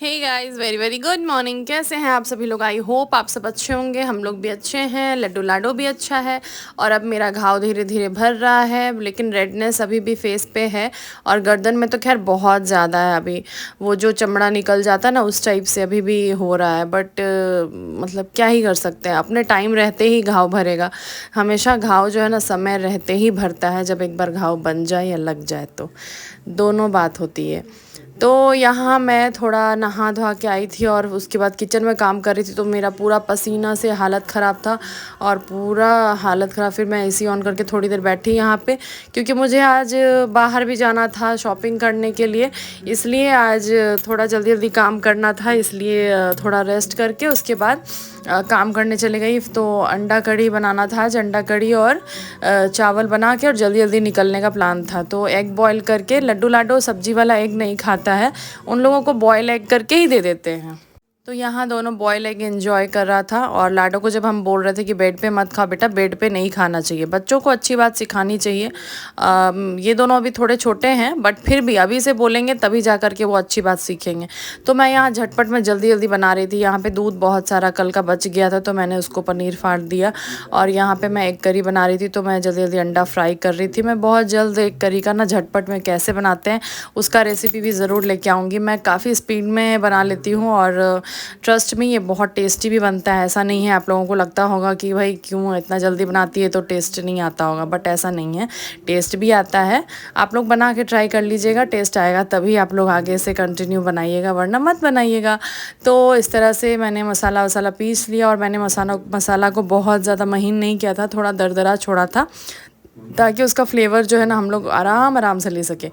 हे guys, very very good morning. कैसे हैं आप सभी लोग? आई होप आप सब अच्छे होंगे। हम लोग भी अच्छे हैं, लड्डू लाडो भी अच्छा है। और अब मेरा घाव धीरे धीरे भर रहा है, लेकिन रेडनेस अभी भी फेस पे है। और गर्दन में तो खैर बहुत ज़्यादा है अभी। वो जो चमड़ा निकल जाता है ना, उस टाइप से अभी भी हो रहा है। बट मतलब क्या ही कर सकते हैं, अपने टाइम रहते ही घाव भरेगा। हमेशा घाव जो है ना, समय रहते ही भरता है। जब एक बार घाव बन जाए या लग जाए तो दोनों बात होती है। तो यहाँ मैं थोड़ा नहा धोआ के आई थी और उसके बाद किचन में काम कर रही थी, तो मेरा पूरा पसीना से हालत ख़राब था। और पूरा हालत ख़राब, फिर मैं एसी ऑन करके थोड़ी देर बैठी यहाँ पे, क्योंकि मुझे आज बाहर भी जाना था शॉपिंग करने के लिए। इसलिए आज थोड़ा जल्दी जल्दी काम करना था, इसलिए थोड़ा रेस्ट करके उसके बाद काम करने चले गई। तो अंडा कढ़ी बनाना था आज, अंडा कढ़ी और चावल बना के और जल्दी जल्दी निकलने का प्लान था। तो एग बॉईल करके, लड्डू लाडो सब्जी वाला एग नहीं खाता है, उन लोगों को बॉयल एग करके ही दे देते हैं। तो यहाँ दोनों बॉयल एग एंजॉय कर रहा था। और लाडो को जब हम बोल रहे थे कि बेड पे मत खा बेटा, बेड पे नहीं खाना चाहिए, बच्चों को अच्छी बात सिखानी चाहिए। ये दोनों अभी थोड़े छोटे हैं, बट फिर भी अभी से बोलेंगे तभी जा कर के वो अच्छी बात सीखेंगे। तो मैं यहाँ झटपट में जल्दी जल्दी बना रही थी। यहाँ पे दूध बहुत सारा कल का बच गया था, तो मैंने उसको पनीर फाड़ दिया। और यहाँ पे मैं एग करी बना रही थी, तो मैं जल्दी जल्दी अंडा फ्राई कर रही थी। मैं बहुत जल्द एग करी का ना झटपट में कैसे बनाते हैं उसका रेसिपी भी ज़रूर लेके आऊँगी। मैं काफ़ी स्पीड में बना लेती हूँ और ट्रस्ट में ये बहुत टेस्टी भी बनता है। ऐसा नहीं है आप लोगों को लगता होगा कि भाई क्यों इतना जल्दी बनाती है तो टेस्ट नहीं आता होगा, बट ऐसा नहीं है, टेस्ट भी आता है। आप लोग बना के ट्राई कर लीजिएगा, टेस्ट आएगा तभी आप लोग आगे से कंटिन्यू बनाइएगा, वरना मत बनाइएगा। तो इस तरह से मैंने मसाला वसाला पीस लिया। और मैंने मसाला को बहुत ज़्यादा महीन नहीं किया था, थोड़ा दरदरा छोड़ा था, ताकि उसका फ्लेवर जो है ना हम लोग आराम आराम से ले सके।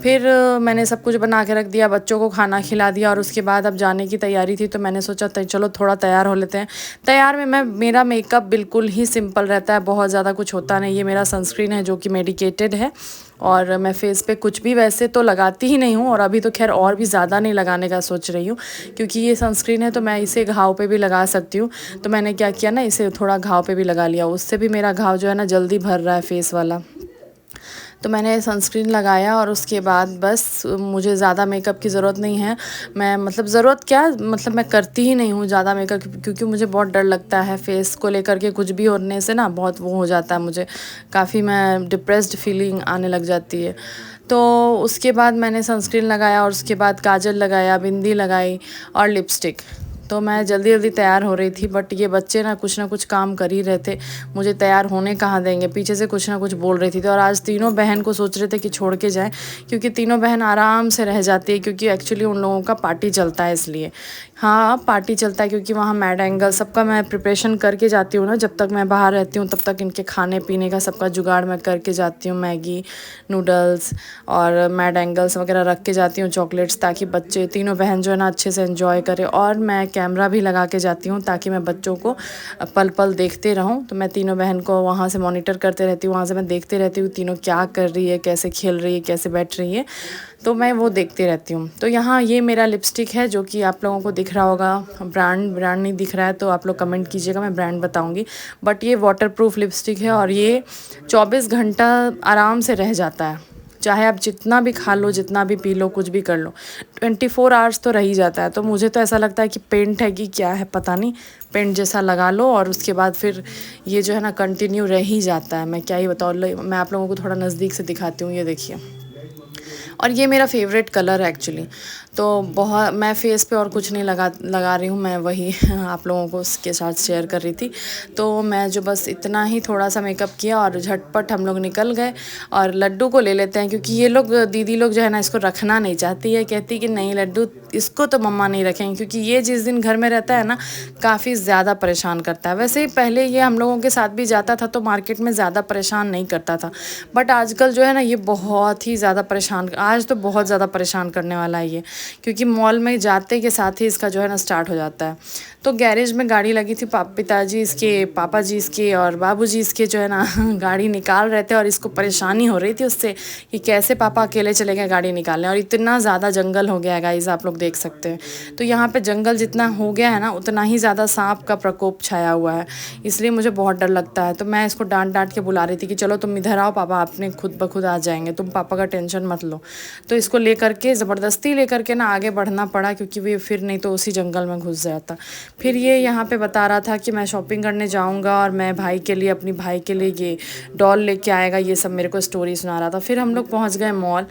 फिर मैंने सब कुछ बना के रख दिया, बच्चों को खाना खिला दिया। और उसके बाद अब जाने की तैयारी थी, तो मैंने सोचा चलो थोड़ा तैयार हो लेते हैं। तैयार में मेरा मेकअप बिल्कुल ही सिंपल रहता है, बहुत ज़्यादा कुछ होता नहीं। ये मेरा सनस्क्रीन है जो कि मेडिकेटेड है। और मैं फेस पे कुछ भी वैसे तो लगाती ही नहीं हूँ, और अभी तो खैर और भी ज़्यादा नहीं लगाने का सोच रही हूँ, क्योंकि ये सनस्क्रीन है तो मैं इसे घाव पे भी लगा सकती हूँ। तो मैंने क्या किया ना, इसे थोड़ा घाव पे भी लगा लिया, उससे भी मेरा घाव जो है ना जल्दी भर रहा है फेस वाला। तो मैंने सनस्क्रीन लगाया और उसके बाद बस, मुझे ज़्यादा मेकअप की ज़रूरत नहीं है। मैं मतलब ज़रूरत क्या, मतलब मैं करती ही नहीं हूँ ज़्यादा मेकअप, क्योंकि मुझे बहुत डर लगता है फेस को लेकर के। कुछ भी होने से ना बहुत वो हो जाता है मुझे, काफ़ी मैं डिप्रेस्ड फीलिंग आने लग जाती है। तो उसके बाद मैंने सनस्क्रीन लगाया और उसके बाद काजल लगाया, बिंदी लगाई और लिपस्टिक। तो मैं जल्दी जल्दी तैयार हो रही थी, बट ये बच्चे ना कुछ काम कर ही रहे थे, मुझे तैयार होने कहाँ देंगे, पीछे से कुछ ना कुछ बोल रही थी। तो और आज तीनों बहन को सोच रहे थे कि छोड़ के जाएं, क्योंकि तीनों बहन आराम से रह जाती है, क्योंकि एक्चुअली उन लोगों का पार्टी चलता है इसलिए। हाँ, पार्टी चलता है, क्योंकि वहाँ मैड एंगल सबका मैं प्रिपरेशन करके जाती हूँ ना। जब तक मैं बाहर रहती हूँ तब तक इनके खाने पीने का सबका जुगाड़ मैं करके जाती हूँ, मैगी, नूडल्स और मैड एंगल्स वगैरह रख के जाती हूँ, चॉकलेट्स, ताकि बच्चे तीनों बहन जो है ना अच्छे से एंजॉय करें। और मैं कैमरा भी लगा के जाती हूँ, ताकि मैं बच्चों को पल पल देखते रहूँ। तो मैं तीनों बहन को वहाँ से मॉनिटर करते रहती हूँ, वहाँ से मैं देखते रहती हूँ तीनों क्या कर रही है, कैसे खेल रही है, कैसे बैठ रही है। तो मैं वो देखती रहती हूँ। तो यहाँ ये मेरा लिपस्टिक है, जो कि आप लोगों को दिख रहा होगा। ब्रांड नहीं दिख रहा है तो आप लोग कमेंट कीजिएगा, मैं ब्रांड बताऊँगी। बट ये वाटरप्रूफ लिपस्टिक है और ये 24 घंटा आराम से रह जाता है, चाहे आप जितना भी खा लो, जितना भी पी लो, कुछ भी कर लो, 24 आवर्स तो रह ही जाता है। तो मुझे तो ऐसा लगता है कि पेंट है कि क्या है पता नहीं, पेंट जैसा लगा लो और उसके बाद फिर ये जो है ना कंटिन्यू रह ही जाता है। मैं क्या ही बताऊँ, मैं आप लोगों को थोड़ा नज़दीक से दिखाती हूँ, ये देखिए। और ये मेरा फेवरेट कलर है एक्चुअली। तो बहुत, मैं फेस पे और कुछ नहीं लगा रही हूँ, मैं वही आप लोगों को उसके साथ शेयर कर रही थी। तो मैं जो बस इतना ही थोड़ा सा मेकअप किया और झटपट हम लोग निकल गए। और लड्डू को ले लेते हैं, क्योंकि ये लोग दीदी लोग जो है ना इसको रखना नहीं चाहती है, कहती कि नहीं लड्डू इसको तो मम्मा नहीं रखेंगे, क्योंकि ये जिस दिन घर में रहता है ना काफ़ी ज़्यादा परेशान करता है। वैसे ही पहले ये हम लोगों के साथ भी जाता था तो मार्केट में ज़्यादा परेशान नहीं करता था, बट आजकल जो है ना ये बहुत ही ज़्यादा परेशान, आज तो बहुत ज़्यादा परेशान करने वाला है ये, क्योंकि मॉल में जाते के साथ ही इसका जो है ना स्टार्ट हो जाता है। तो गैरेज में गाड़ी लगी थी, पिताजी इसके, पापा जी इसके और बाबूजी इसके जो है ना गाड़ी निकाल रहे थे, और इसको परेशानी हो रही थी उससे कि कैसे पापा अकेले चले गए गाड़ी निकालने। और इतना ज़्यादा जंगल हो गया है गाइस, आप लोग देख सकते हैं। तो यहाँ पे जंगल जितना हो गया है ना, उतना ही ज़्यादा सांप का प्रकोप छाया हुआ है, इसलिए मुझे बहुत डर लगता है। तो मैं इसको डांट डांट के बुला रही थी कि चलो तुम इधर आओ, पापा अपने खुद ब खुद आ जाएंगे, तुम पापा का टेंशन मत लो। तो इसको लेकर के ज़बरदस्ती लेकर के ना आगे बढ़ना पड़ा, क्योंकि वे फिर नहीं तो उसी जंगल में घुस जाता। फिर ये यहाँ पे बता रहा था कि मैं शॉपिंग करने जाऊँगा और मैं भाई के लिए, अपनी भाई के लिए ये डॉल लेके आएगा, ये सब मेरे को स्टोरी सुना रहा था। फिर हम लोग पहुँच गए मॉल,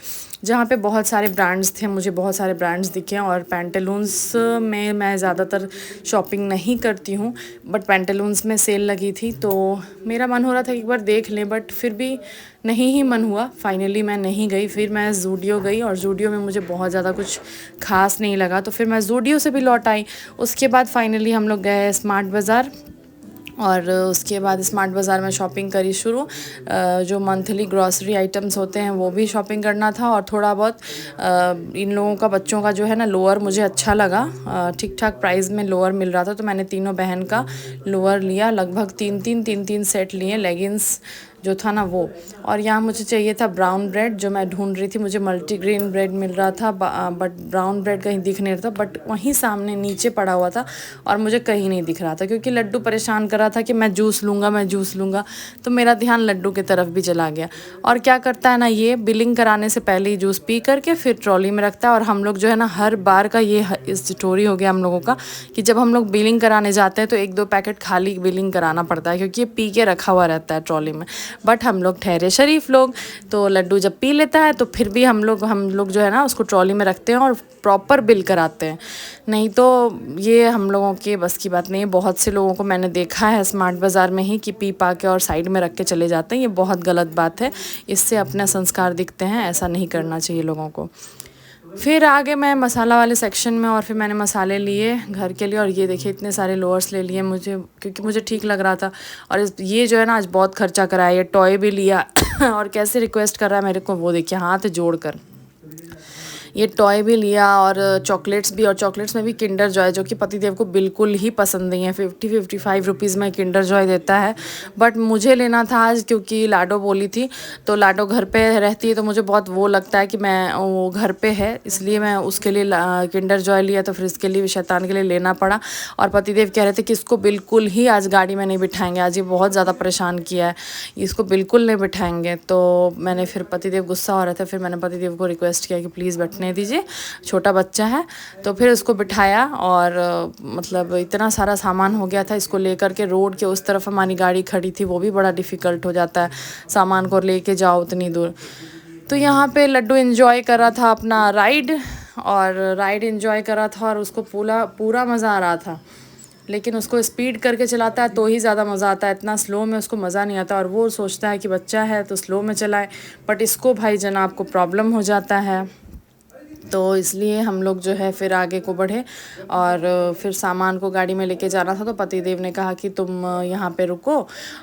जहाँ पे बहुत सारे ब्रांड्स थे। मुझे बहुत सारे ब्रांड्स दिखे, और पैंटालून्स में मैं ज़्यादातर शॉपिंग नहीं करती हूँ, बट पैंटालून्स में सेल लगी थी तो मेरा मन हो रहा था कि एक बार देख लें, बट फिर भी नहीं ही मन हुआ। फाइनली मैं नहीं गई। फिर मैं ज़ूडियो गई, और ज़ूडियो में मुझे बहुत ज़्यादा कुछ खास नहीं लगा, तो फिर मैं ज़ूडियो से भी लौट आई। उसके बाद फाइनली हम लोग गए स्मार्ट बाज़ार, और उसके बाद स्मार्ट बाज़ार में शॉपिंग करी शुरू। जो मंथली ग्रॉसरी आइटम्स होते हैं वो भी शॉपिंग करना था, और थोड़ा बहुत इन लोगों का, बच्चों का जो है ना लोअर मुझे अच्छा लगा। ठीक ठाक प्राइस में लोअर मिल रहा था, तो मैंने तीनों बहन का लोअर लिया। लगभग तीन सेट लिए, लेगिंग्स जो था ना वो। और यहाँ मुझे चाहिए था ब्राउन ब्रेड, जो मैं ढूंढ रही थी। मुझे मल्टीग्रेन ब्रेड मिल रहा था, बट ब्राउन ब्रेड कहीं दिख नहीं रहा था, बट वहीं सामने नीचे पड़ा हुआ था और मुझे कहीं नहीं दिख रहा था, क्योंकि लड्डू परेशान कर रहा था कि मैं जूस लूँगा, तो मेरा ध्यान लड्डू की तरफ भी चला गया। और क्या करता है ना, ये बिलिंग कराने से पहले ही जूस पी करके फिर ट्रॉली में रखता है। और हम लोग जो है ना, हर बार का ये इस स्टोरी हो गया हम लोगों का, कि जब हम लोग बिलिंग कराने जाते हैं तो 1-2 पैकेट खाली बिलिंग कराना पड़ता है, क्योंकि ये पी के रखा हुआ रहता है ट्रॉली में। बट हम लोग ठहरे शरीफ लोग, तो लड्डू जब पी लेता है तो फिर भी हम लोग जो है ना उसको ट्रॉली में रखते हैं और प्रॉपर बिल कराते हैं। नहीं तो ये हम लोगों के बस की बात नहीं है। बहुत से लोगों को मैंने देखा है स्मार्ट बाज़ार में ही कि पी पा के और साइड में रख के चले जाते हैं। ये बहुत गलत बात है, इससे अपने संस्कार दिखते हैं, ऐसा नहीं करना चाहिए लोगों को। फिर आगे मैं मसाला वाले सेक्शन में, और फिर मैंने मसाले लिए घर के लिए। और ये देखिए इतने सारे लोअर्स ले लिए मुझे, क्योंकि मुझे ठीक लग रहा था। और ये जो है ना आज बहुत खर्चा कराया, ये टॉय भी लिया और कैसे रिक्वेस्ट कर रहा है मेरे को, वो देखिए हाथ जोड़ कर। ये टॉय भी लिया और चॉकलेट्स भी, और चॉकलेट्स में भी किंडर जॉय, जो कि पतिदेव को बिल्कुल ही पसंद नहीं है। 50-55 रुपीज़ में किंडर जॉय देता है, बट मुझे लेना था आज, क्योंकि लाडो बोली थी। तो लाडो घर पे रहती है, तो मुझे बहुत वो लगता है कि मैं, वो घर पे है, इसलिए मैं उसके लिए किंडर जॉय लिया। तो फिर इसके लिए, शैतान के लिए लेना पड़ा। और पतिदेव कह रहे थे कि इसको बिल्कुल ही आज गाड़ी में नहीं बिठाएंगे, आज ये बहुत ज़्यादा परेशान किया है, इसको बिल्कुल नहीं बिठाएंगे। तो मैंने फिर, पतिदेव गुस्सा हो रहा था, फिर मैंने पतिदेव को रिक्वेस्ट किया कि प्लीज़ बैठने दीजिए, छोटा बच्चा है। तो फिर उसको बिठाया, और मतलब इतना सारा सामान हो गया था, इसको लेकर के रोड के उस तरफ हमारी गाड़ी खड़ी थी, वो भी बड़ा डिफ़िकल्ट हो जाता है सामान को लेके जाओ उतनी दूर। तो यहाँ पे लड्डू एंजॉय कर रहा था अपना राइड, और राइड एंजॉय कर रहा था, और उसको पूरा मज़ा आ रहा था। लेकिन उसको स्पीड करके चलाता है तो ही ज़्यादा मज़ा आता है, इतना स्लो में उसको मज़ा नहीं आता। और वो सोचता है कि बच्चा है तो स्लो में चलाए, बट इसको भाई जनाब को प्रॉब्लम हो जाता है। तो इसलिए हम लोग जो है फिर आगे को बढ़े, और फिर सामान को गाड़ी में लेके जाना था। तो पतिदेव ने कहा कि तुम यहाँ पे रुको,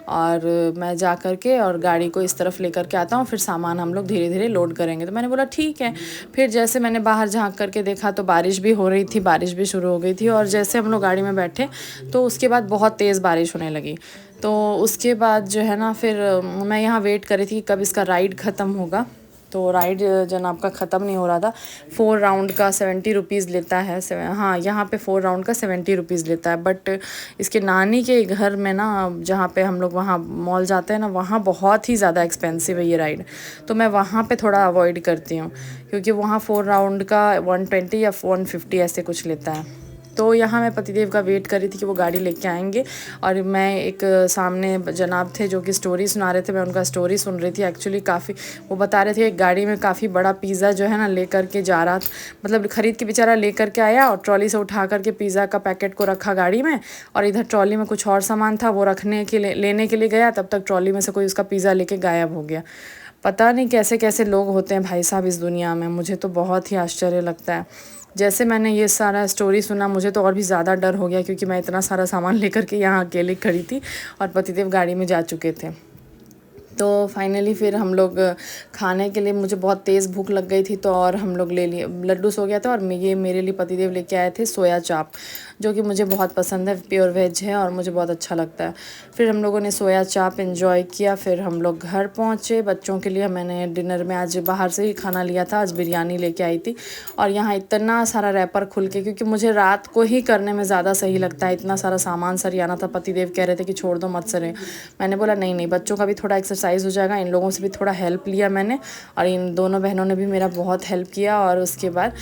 और मैं जा कर के और गाड़ी को इस तरफ लेकर के आता हूँ, फिर सामान हम लोग धीरे धीरे लोड करेंगे। तो मैंने बोला ठीक है। फिर जैसे मैंने बाहर झाँक करके देखा तो बारिश भी हो रही थी, बारिश भी शुरू हो गई थी। और जैसे हम लोग गाड़ी में बैठे तो उसके बाद बहुत तेज़ बारिश होने लगी। तो उसके बाद जो है ना, फिर मैं यहाँ वेट कर रही थी कब इसका राइड ख़त्म होगा। तो राइड जनाब का ख़त्म नहीं हो रहा था। 4 राउंड का 70 रुपीज़ लेता है। हाँ, यहाँ पे 4 राउंड का 70 रुपीज़ लेता है, बट इसके नानी के घर में ना, जहाँ पे हम लोग वहाँ मॉल जाते हैं ना, वहाँ बहुत ही ज़्यादा एक्सपेंसिव है ये राइड। तो मैं वहाँ पे थोड़ा अवॉइड करती हूँ, क्योंकि वहाँ 4 राउंड का 120 या 150 ऐसे कुछ लेता है। तो यहाँ मैं पतिदेव का वेट कर रही थी कि वो गाड़ी लेके आएंगे, और मैं एक सामने जनाब थे जो कि स्टोरी सुना रहे थे, मैं उनका स्टोरी सुन रही थी। एक्चुअली काफ़ी वो बता रहे थे, एक गाड़ी में काफ़ी बड़ा पिज़्ज़ा जो है ना लेकर के जा रहा था, मतलब ख़रीद के बेचारा लेकर के आया, और ट्रॉली से उठा करके पिज़्ज़ा का पैकेट को रखा गाड़ी में, और इधर ट्रॉली में कुछ और सामान था, वो रखने के लिए, लेने के लिए गया, तब तक ट्रॉली में से कोई उसका पिज़्ज़ा लेके गायब हो गया। पता नहीं कैसे कैसे लोग होते हैं भाई साहब इस दुनिया में, मुझे तो बहुत ही आश्चर्य लगता है। जैसे मैंने ये सारा स्टोरी सुना, मुझे तो और भी ज़्यादा डर हो गया, क्योंकि मैं इतना सारा सामान लेकर के यहाँ अकेले खड़ी थी, और पतिदेव गाड़ी में जा चुके थे। तो फाइनली फिर हम लोग खाने के लिए, मुझे बहुत तेज़ भूख लग गई थी, तो और हम लोग ले लिए, लड्डू सो गया था, और ये मेरे लिए पतिदेव लेके आए थे सोया चाप, जो कि मुझे बहुत पसंद है, प्योर वेज है और मुझे बहुत अच्छा लगता है। फिर हम लोगों ने सोया चाप एंजॉय किया। फिर हम लोग घर पहुँचे। बच्चों के लिए मैंने डिनर में आज बाहर से ही खाना लिया था, आज बिरयानी लेके आई थी। और यहाँ इतना सारा रैपर खुल के, क्योंकि मुझे रात को ही करने में ज़्यादा सही लगता है, इतना सारा सामान सरियाना था। पतिदेव कह रहे थे कि छोड़ दो मत सरे, मैंने बोला नहीं नहीं, बच्चों का भी थोड़ा एक्सरसाइज एक्सरसाइज हो जाएगा। इन लोगों से भी थोड़ा हेल्प लिया मैंने और इन दोनों बहनों ने भी मेरा बहुत हेल्प किया और उसके बाद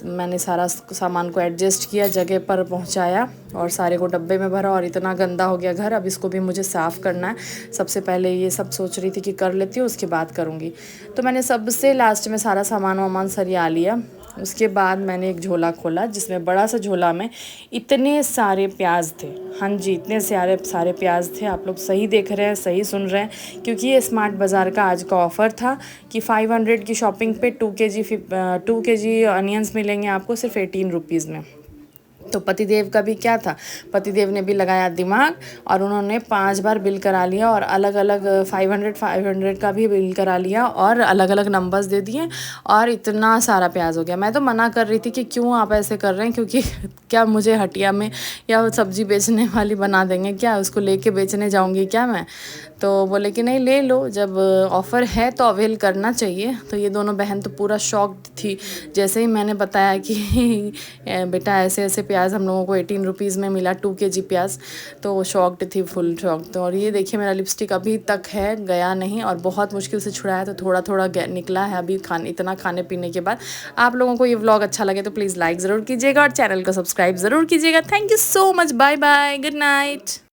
मैंने सारा सामान को एडजस्ट किया, जगह पर पहुंचाया और सारे को डब्बे में भरा। और इतना गंदा हो गया घर, अब इसको भी मुझे साफ़ करना है। सबसे पहले ये सब सोच रही थी कि कर लेती हूँ, उसके बाद करूँगी। तो मैंने सबसे लास्ट में सारा सामान वामान सरिया लिया। उसके बाद मैंने एक झोला खोला जिसमें बड़ा सा झोला में इतने सारे प्याज थे। हाँ जी, इतने सारे प्याज थे। आप लोग सही देख रहे हैं, सही सुन रहे हैं, क्योंकि ये स्मार्ट बाज़ार का आज का ऑफ़र था कि 500 की शॉपिंग पे 2 kg अनियंस मिलेंगे आपको सिर्फ 18 रुपीज़ में। तो पतिदेव का भी क्या था, पतिदेव ने भी लगाया दिमाग और उन्होंने 5 बार बिल करा लिया और अलग अलग 500 का भी बिल करा लिया और अलग अलग नंबर्स दे दिए और इतना सारा प्याज हो गया। मैं तो मना कर रही थी कि क्यों आप ऐसे कर रहे हैं, क्योंकि क्या मुझे हटिया में या सब्ज़ी बेचने वाली बना देंगे क्या, उसको लेके बेचने जाऊंगी क्या मैं। तो बोले कि नहीं ले लो, जब ऑफ़र है तो अवेल करना चाहिए। तो ये दोनों बहन तो पूरा शॉक्ड थी जैसे ही मैंने बताया कि बेटा ऐसे ऐसे प्याज हम लोगों को 18 रुपीज़ में मिला, 2 kg प्याज। तो वो शॉक्ड थी, फुल शॉक्ड। तो और ये देखिए मेरा लिपस्टिक अभी तक है, गया नहीं और बहुत मुश्किल से छुड़ाया तो थोड़ा थोड़ा निकला है अभी इतना खाने पीने के बाद। आप लोगों को ये व्लॉग अच्छा लगे तो प्लीज़ लाइक ज़रूर कीजिएगा और चैनल को सब्सक्राइब ज़रूर कीजिएगा। Thank you so much, bye bye, good night.